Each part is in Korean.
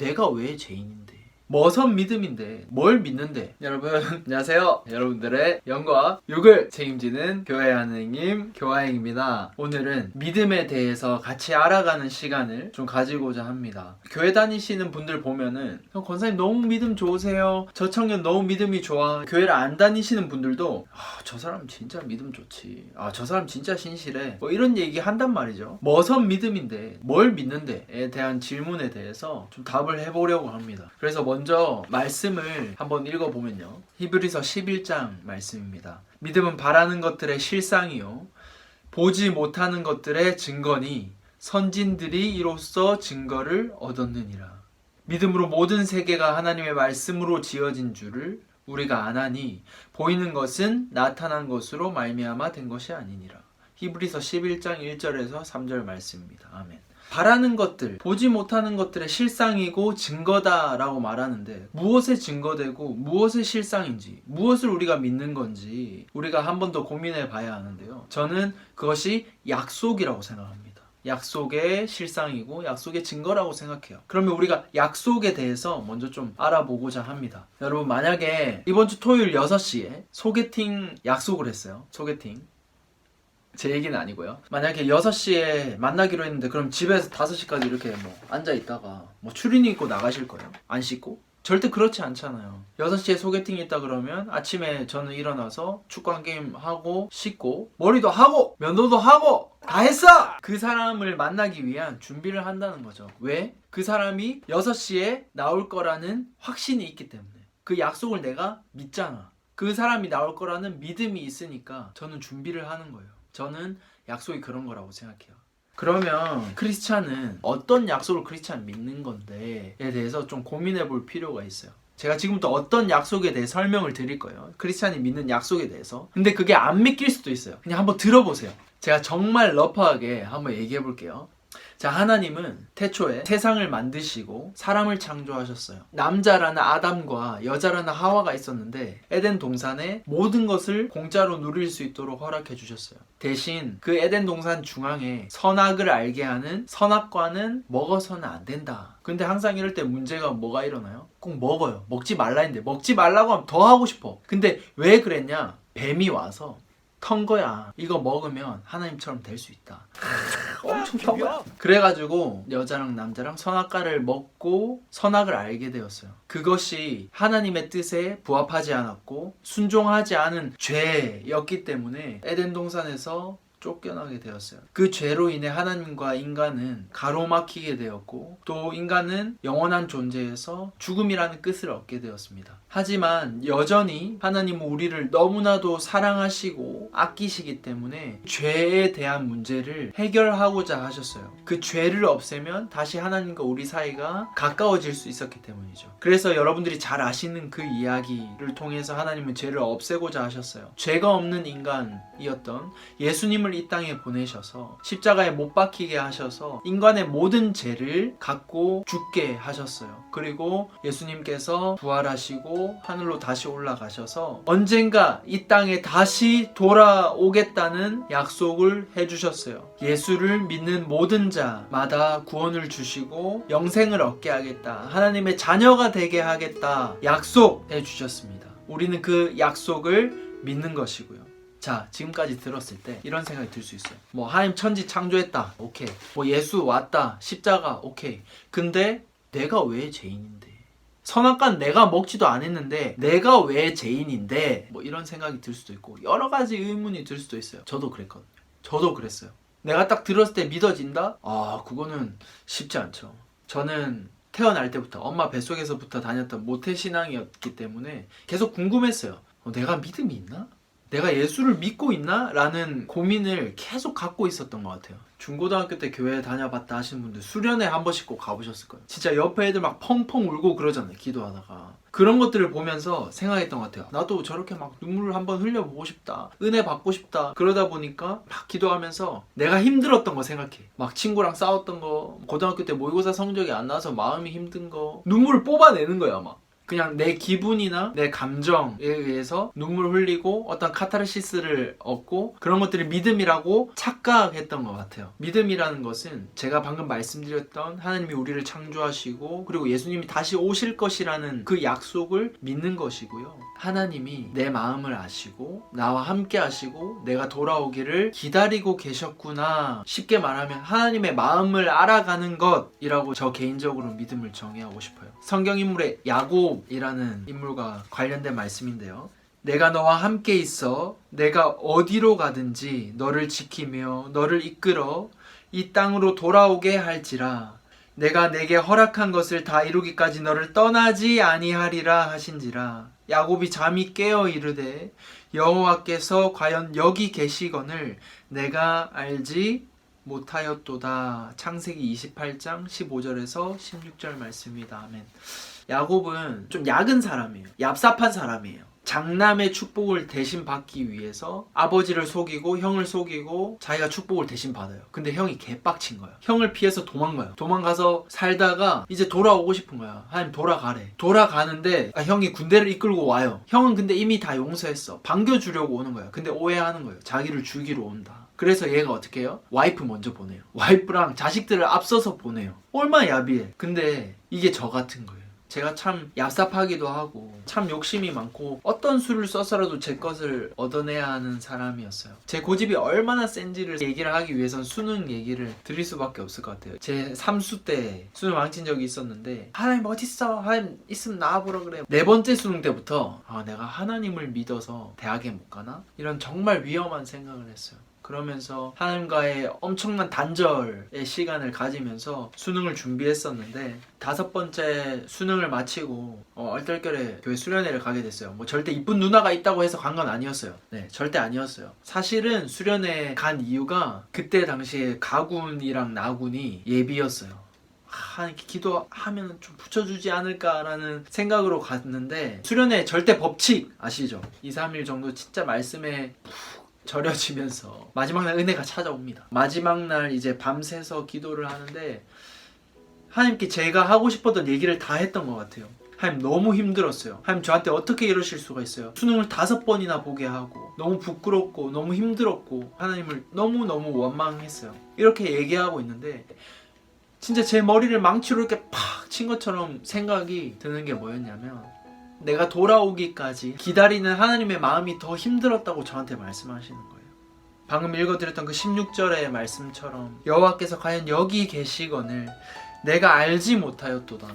내가 왜 죄인인데? 뭐선 믿음인데 뭘 믿는데? 여러분 안녕하세요. 여러분들의 영과 육을 책임지는 교회 하느님 교화행입니다. 오늘은 믿음에 대해서 같이 알아가는 시간을 좀 가지고자 합니다. 교회 다니시는 분들 보면은 권사님 너무 믿음 좋으세요, 저 청년 너무 믿음이 좋아. 교회를 안 다니시는 분들도 저 사람 진짜 믿음 좋지, 저 사람 진짜 신실해, 뭐 이런 얘기 한단 말이죠. 뭐선 믿음인데 뭘 믿는데에 대한 질문에 대해서 좀 답을 해보려고 합니다. 그래서 먼저 말씀을 한번 읽어보면요, 히브리서 11장 말씀입니다. 믿음은 바라는 것들의 실상이요 보지 못하는 것들의 증거니 선진들이 이로써 증거를 얻었느니라. 믿음으로 모든 세계가 하나님의 말씀으로 지어진 줄을 우리가 아나니 보이는 것은 나타난 것으로 말미암아 된 것이 아니니라. 히브리서 11장 1절에서 3절 말씀입니다. 아멘. 바라는 것들, 보지 못하는 것들의 실상이고 증거다라고 말하는데, 무엇에 증거되고 무엇의 실상인지, 무엇을 우리가 믿는 건지 우리가 한 번 더 고민해 봐야 하는데요, 저는 그것이 약속이라고 생각합니다. 약속의 실상이고 약속의 증거라고 생각해요. 그러면 우리가 약속에 대해서 먼저 좀 알아보고자 합니다. 여러분, 만약에 이번 주 토요일 6시에 소개팅 약속을 했어요. 소개팅. 제 얘기는 아니고요. 만약에 6시에 만나기로 했는데 그럼 집에서 5시까지 이렇게 앉아 있다가 추리닝 입고 나가실 거예요? 안 씻고? 절대 그렇지 않잖아요. 6시에 소개팅이 있다 그러면 아침에 저는 일어나서 축구 한 게임 하고 씻고 머리도 하고 면도도 하고 다 했어! 그 사람을 만나기 위한 준비를 한다는 거죠. 왜? 그 사람이 6시에 나올 거라는 확신이 있기 때문에. 그 약속을 내가 믿잖아. 그 사람이 나올 거라는 믿음이 있으니까 저는 준비를 하는 거예요. 저는 약속이 그런 거라고 생각해요. 그러면 크리스찬은 어떤 약속을 크리스찬은 믿는 건데에 대해서 좀 고민해 볼 필요가 있어요. 제가 지금부터 어떤 약속에 대해 설명을 드릴 거예요. 크리스찬이 믿는 약속에 대해서. 근데 그게 안 믿길 수도 있어요. 그냥 한번 들어보세요. 제가 정말 러프하게 한번 얘기해 볼게요. 자, 하나님은 태초에 세상을 만드시고 사람을 창조하셨어요. 남자라는 아담과 여자라는 하와가 있었는데 에덴 동산에 모든 것을 공짜로 누릴 수 있도록 허락해 주셨어요. 대신 그 에덴 동산 중앙에 선악을 알게 하는 선악과는 먹어서는 안 된다. 근데 항상 이럴 때 문제가 뭐가 일어나요? 꼭 먹어요. 먹지 말라 했는데 먹지 말라고 하면 더 하고 싶어. 근데 왜 그랬냐? 뱀이 와서 턴 거야. 이거 먹으면 하나님처럼 될 수 있다. 엄청 턴 거야. 그래가지고 여자랑 남자랑 선악과를 먹고 선악을 알게 되었어요. 그것이 하나님의 뜻에 부합하지 않았고 순종하지 않은 죄였기 때문에 에덴 동산에서 쫓겨나게 되었어요. 그 죄로 인해 하나님과 인간은 가로막히게 되었고 또 인간은 영원한 존재에서 죽음이라는 끝을 얻게 되었습니다. 하지만 여전히 하나님은 우리를 너무나도 사랑하시고 아끼시기 때문에 죄에 대한 문제를 해결하고자 하셨어요. 그 죄를 없애면 다시 하나님과 우리 사이가 가까워질 수 있었기 때문이죠. 그래서 여러분들이 잘 아시는 그 이야기를 통해서 하나님은 죄를 없애고자 하셨어요. 죄가 없는 인간이었던 예수님을 이 땅에 보내셔서 십자가에 못 박히게 하셔서 인간의 모든 죄를 갖고 죽게 하셨어요. 그리고 예수님께서 부활하시고 하늘로 다시 올라가셔서 언젠가 이 땅에 다시 돌아오겠다는 약속을 해주셨어요. 예수를 믿는 모든 자마다 구원을 주시고 영생을 얻게 하겠다, 하나님의 자녀가 되게 하겠다 약속해 주셨습니다. 우리는 그 약속을 믿는 것이고요. 자, 지금까지 들었을 때 이런 생각이 들 수 있어요. 하나님 천지 창조했다, 오케이. 예수 왔다, 십자가, 오케이. 근데 내가 왜 죄인인데? 선악과는 내가 먹지도 않았는데 내가 왜 죄인인데? 이런 생각이 들 수도 있고 여러 가지 의문이 들 수도 있어요. 저도 그랬거든요. 저도 그랬어요. 내가 딱 들었을 때 믿어진다? 그거는 쉽지 않죠. 저는 태어날 때부터 엄마 뱃속에서부터 다녔던 모태신앙이었기 때문에 계속 궁금했어요. 내가 믿음이 있나? 내가 예수를 믿고 있나? 라는 고민을 계속 갖고 있었던 것 같아요. 중고등학교 때 교회 다녀봤다 하시는 분들 수련회 한 번씩 꼭 가보셨을 거예요. 진짜 옆에 애들 막 펑펑 울고 그러잖아요, 기도하다가. 그런 것들을 보면서 생각했던 것 같아요. 나도 저렇게 막 눈물을 한번 흘려보고 싶다, 은혜 받고 싶다. 그러다 보니까 막 기도하면서 내가 힘들었던 거 생각해. 막 친구랑 싸웠던 거, 고등학교 때 모의고사 성적이 안 나와서 마음이 힘든 거, 눈물을 뽑아내는 거야 막. 그냥 내 기분이나 내 감정에 의해서 눈물 흘리고 어떤 카타르시스를 얻고 그런 것들이 믿음이라고 착각했던 것 같아요. 믿음이라는 것은 제가 방금 말씀드렸던 하나님이 우리를 창조하시고 그리고 예수님이 다시 오실 것이라는 그 약속을 믿는 것이고요. 하나님이 내 마음을 아시고 나와 함께 하시고 내가 돌아오기를 기다리고 계셨구나. 쉽게 말하면 하나님의 마음을 알아가는 것이라고 저 개인적으로 믿음을 정의하고 싶어요. 성경 인물의 야곱이라는 인물과 관련된 말씀인데요. 내가 너와 함께 있어 내가 어디로 가든지 너를 지키며 너를 이끌어 이 땅으로 돌아오게 할지라. 내가 내게 허락한 것을 다 이루기까지 너를 떠나지 아니하리라 하신지라. 야곱이 잠이 깨어 이르되 여호와께서 과연 여기 계시거늘 내가 알지 못하였도다. 창세기 28장 15절에서 16절 말씀입니다. 아멘. 야곱은 좀 약은 사람이에요. 얍삽한 사람이에요. 장남의 축복을 대신 받기 위해서 아버지를 속이고 형을 속이고 자기가 축복을 대신 받아요. 근데 형이 개빡친 거야. 형을 피해서 도망가요. 도망가서 살다가 이제 돌아오고 싶은 거야. 하나님 돌아가래. 돌아가는데 형이 군대를 이끌고 와요. 형은 근데 이미 다 용서했어. 반겨주려고 오는 거야. 근데 오해하는 거예요. 자기를 죽이러 온다. 그래서 얘가 어떻게 해요? 와이프 먼저 보내요. 와이프랑 자식들을 앞서서 보내요. 얼마나 야비해. 근데 이게 저 같은 거예요. 제가 참 얍삽하기도 하고 참 욕심이 많고 어떤 수를 써서라도 제 것을 얻어내야 하는 사람이었어요. 제 고집이 얼마나 센지를 얘기를 하기 위해선 수능 얘기를 드릴 수밖에 없을 것 같아요. 제 3수 때 수능 망친 적이 있었는데 하나님 어딨어? 하나님 있으면 나와보라 그래. 4번째 수능 때부터 내가 하나님을 믿어서 대학에 못 가나? 이런 정말 위험한 생각을 했어요. 그러면서 하나님과의 엄청난 단절의 시간을 가지면서 수능을 준비했었는데 5번째 수능을 마치고 얼떨결에 교회 수련회를 가게 됐어요. 뭐 절대 이쁜 누나가 있다고 해서 간 건 아니었어요. 네, 절대 아니었어요. 사실은 수련회 간 이유가 그때 당시에 가군이랑 나군이 예비였어요. 이렇게 기도하면 좀 붙여주지 않을까라는 생각으로 갔는데 수련회 절대 법칙 아시죠? 2, 3일 정도 진짜 말씀에 절여지면서 마지막 날 은혜가 찾아옵니다. 마지막 날 이제 밤새서 기도를 하는데 하나님께 제가 하고 싶었던 얘기를 다 했던 것 같아요. 하나님 너무 힘들었어요. 하나님 저한테 어떻게 이러실 수가 있어요. 수능을 5번이나 보게 하고 너무 부끄럽고 너무 힘들었고 하나님을 너무너무 원망했어요. 이렇게 얘기하고 있는데 진짜 제 머리를 망치로 이렇게 팍 친 것처럼 생각이 드는 게 뭐였냐면 내가 돌아오기까지 기다리는 하나님의 마음이 더 힘들었다고 저한테 말씀하시는 거예요. 방금 읽어드렸던 그 16절의 말씀처럼 여호와께서 과연 여기 계시거늘 내가 알지 못하였도다.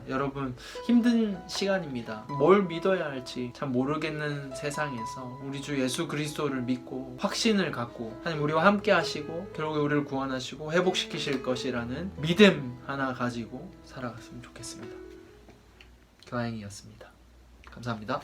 여러분 힘든 시간입니다. 뭘 믿어야 할지 참 모르겠는 세상에서 우리 주 예수 그리스도를 믿고 확신을 갖고 하나님 우리와 함께 하시고 결국에 우리를 구원하시고 회복시키실 것이라는 믿음 하나 가지고 살아갔으면 좋겠습니다. 교환이었습니다. 감사합니다.